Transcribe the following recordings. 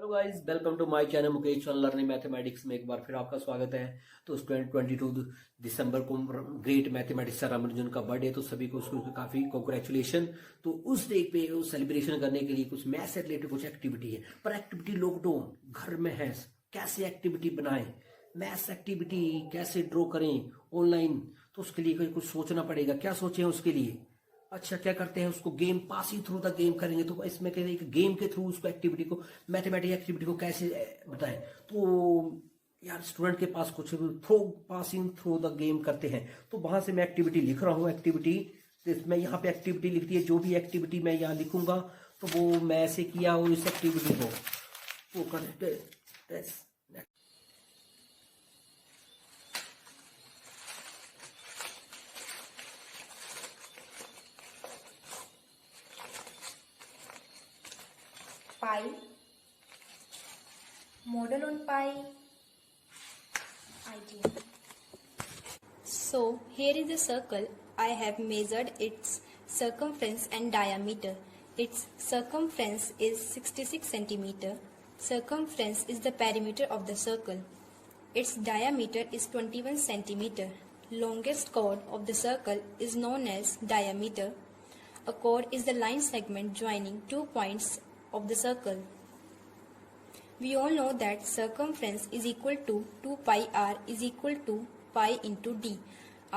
Hello guys, welcome to my channel Mukesh channel learning mathematics में एक बार फिर आपका स्वागत है। तो 22 दिसंबर को ग्रेट मैथमेटिक्स सर रामानुजन का बर्थडे, तो सभी को उसको काफी कॉन्ग्रेचुलेशन। तो उस डे पे सेलिब्रेशन करने के लिए कुछ मैथ से रिलेटेड कुछ एक्टिविटी है, पर एक्टिविटी लॉकडाउन घर में है, कैसे एक्टिविटी बनाएं, मैथ्स एक्टिविटी कैसे ड्रॉ करें ऑनलाइन। तो उसके लिए कुछ सोचना पड़ेगा। क्या सोचे हैं उसके लिए? अच्छा, क्या करते हैं उसको game passing through the game करेंगे। तो इसमें कहते हैं एक गेम के थ्रू उसको एक्टिविटी को, मैथमेटिक्स एक्टिविटी को कैसे बताएं। तो यार स्टूडेंट के पास कुछ throw passing through the game करते हैं, तो वहां से मैं एक्टिविटी लिख रहा हूँ। एक्टिविटी मैं यहाँ पे एक्टिविटी लिख दी है, जो भी एक्टिविटी मैं यहाँ लिखूंगा तो वो मैं ऐसे किया और इस एक्टिविटी को वो करते। Pi, model on pi, idea. So here is a circle. I have measured its circumference and diameter. Its circumference is 66 centimeter. Circumference is the perimeter of the circle. Its diameter is 21 centimeter. Longest chord of the circle is known as diameter. A chord is the line segment joining two points of the circle. We all know that circumference is equal to 2 pi r is equal to pi into d.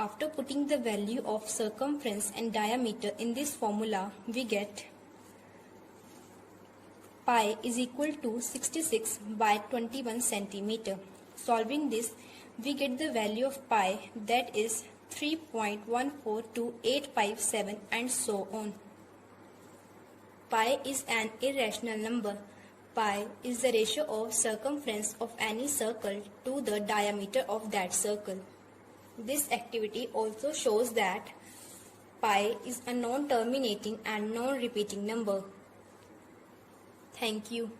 After putting the value of circumference and diameter in this formula, we get pi is equal to 66 by 21 centimeter. Solving this, we get the value of pi, that is 3.142857, and so on. Pi is an irrational number. Pi is the ratio of circumference of any circle to the diameter of that circle. This activity also shows that pi is a non-terminating and non-repeating number. Thank you.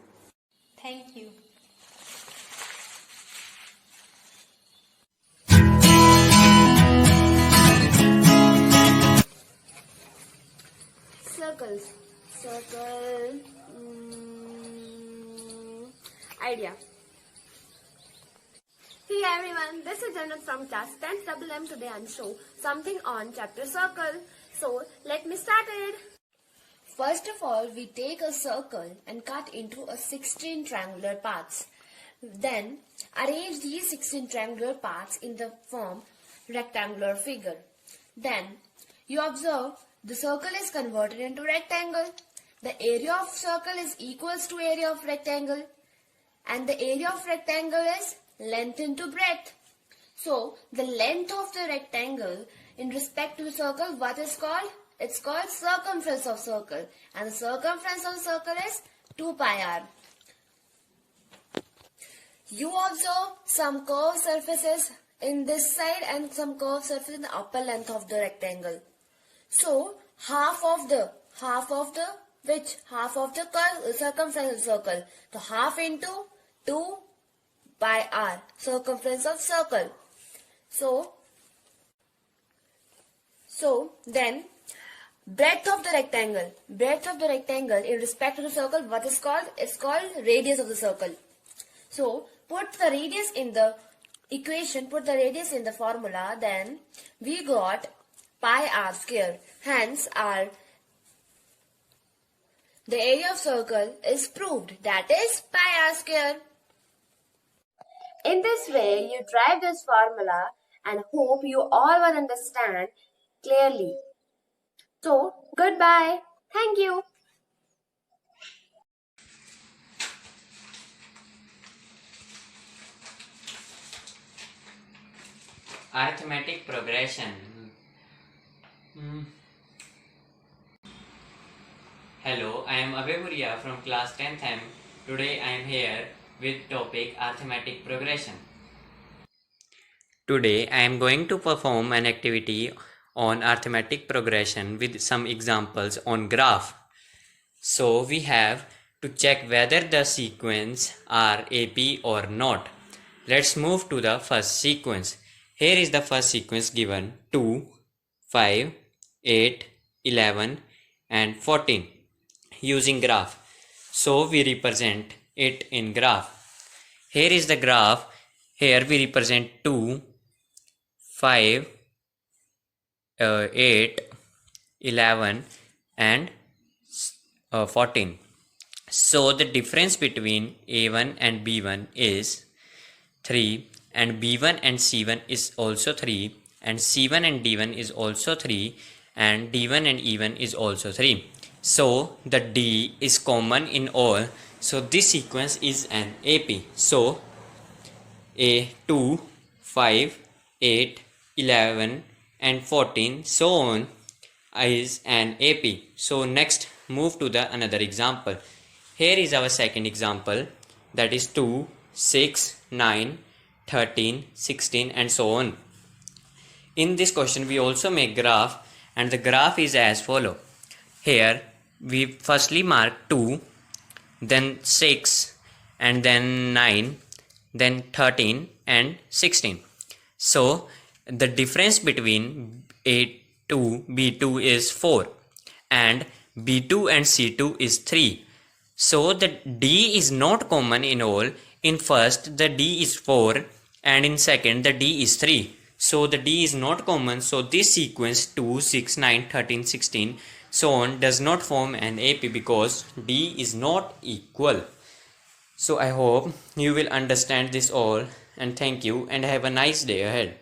Thank you. Circles. Circle. Idea. Hey everyone, this is Janet from class 10th WM. Today I'm show something on chapter circle. So let me start it. First of all, we take a circle and cut into a 16 triangular parts. Then arrange these 16 triangular parts in the form rectangular figure. Then you observe the circle is converted into rectangle. The area of circle is equals to area of rectangle, and the area of rectangle is length into breadth. So the length of the rectangle in respect to the circle, what is called? It's called circumference of circle, and the circumference of the circle is 2 pi r. You observe some curved surfaces in this side and some curved surface in the upper length of the rectangle. So half of the circumference of the circle. So half into 2 pi r, circumference of circle. So then breadth of the rectangle. Breadth of the rectangle in respect to the circle, what is called? It's called radius of the circle. So put the radius in the equation, put the radius in the formula, then we got pi r square. Hence the area of circle is proved, that is pi r square. In this way, you drive this formula and hope you all will understand clearly. So, goodbye. Thank you. Arithmetic progression. Hello, I am Abhay Bhuria from class 10th M. Today I am here with topic arithmetic progression. Today I am going to perform an activity on arithmetic progression with some examples on graph. So we have to check whether the sequence are AP or not. Let's move to the first sequence. Here is the first sequence given: 2, 5, 8, 11 and 14 using graph. So we represent it in graph. Here is the graph. Here we represent 2, 5, 8, 11 and 14. So the difference between A1 and B1 is 3, and B1 and C1 is also 3, and C1 and D1 is also 3, and D1 and E1 is also 3. So the D is common in all. So this sequence is an AP. So A2, 5, 8, 11 and 14 so on is an AP. So next move to the another example. Here is our second example, that is 2, 6, 9, 13, 16 and so on. In this question we also make graph, and the graph is as follow. Here we firstly mark 2, then 6 and then 9, then 13 and 16. So the difference between A2, B2 is 4 and B2 and C2 is 3. So the D is not common in all. In first the D is 4 and in second the D is 3. So the D is not common. So this sequence 2, 6, 9, 13, 16 so on does not form an AP because D is not equal. So I hope you will understand this all, and thank you and have a nice day ahead.